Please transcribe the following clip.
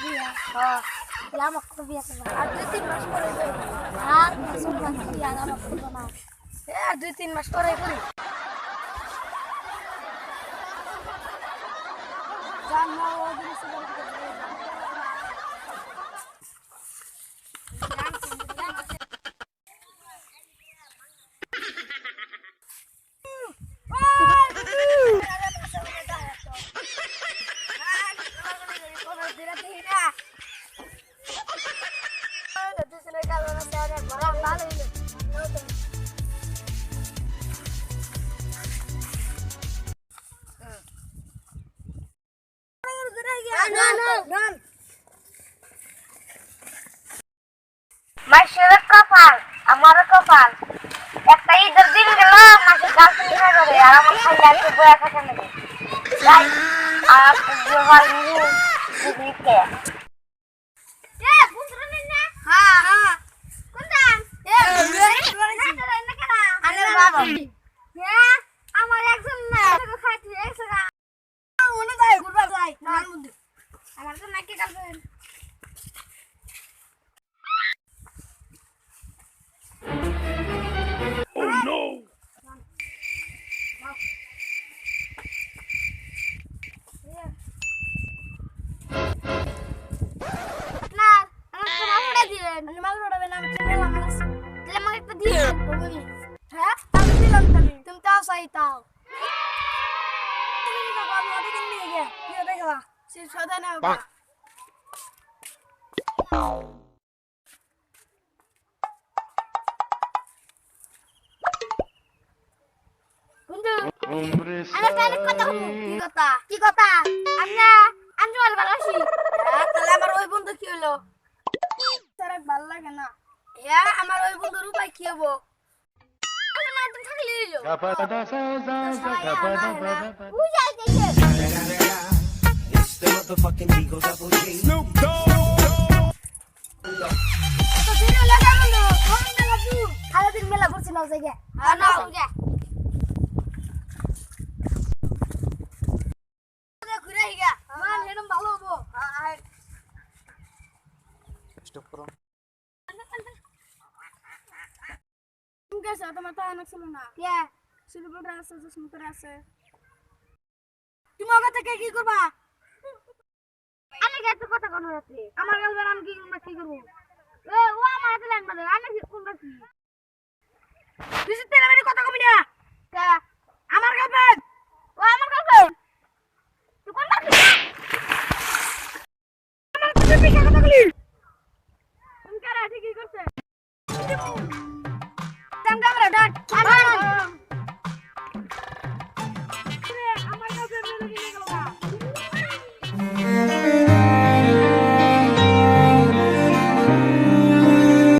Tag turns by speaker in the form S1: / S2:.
S1: বিয়া হ্যাঁ আমার তো বিয়া করবা আর 2-3 মাস পরে করবো আর সুলতান বিয়া আর আমার করবো না 2-3 মাস পরে করি জানো ওদিন সুলতান মাসের কপাল আমার কপাল একটা ঈদের দিন গেল মাসের গাছ কিনে করে আর আমার খালি আছে বয়া খাতে নেবে তাই আর জোহার নিয়ে দিতে এ বুঝছ না হ্যাঁ হ্যাঁ কোনটা এ আরে বাবা এ আমার একজন না খাইতে এসে ওনে যাই ঘুরবা যাই আমার মধ্যে আমার তো নাকি গার্লফ্রেন্ড
S2: Oh no!
S1: কি কথা আমরা আঞ্জুমাল ভালোবাসি তাহলে আমার ওই বন্ধু কি হলো তার ভালো লাগে না হ্যাঁ আমার ওই বন্ধুর উপায় কি হবো
S2: Snoop Dogg!
S1: মেলা করছি না ভালো হবো তোমার তো অনেক ছিল না সিলভার আছে জসমুতর আছে তুমি ওকে থেকে কি করবা আমি গেছে কথা কোন রাতে আমার গেল আমি কি করব ও আমার হাতে লাইন মারে আমি কোন রাতে তুই তেরে মেরে কথা কবি না কা আমার গার্লফ্রেন্ড ও আমার গার্লফ্রেন্ড তুই কোন রাতে আমার তুই পিছা কথা বলি তুমি কারা ঠিক কি করছে জাম গামরা ডাক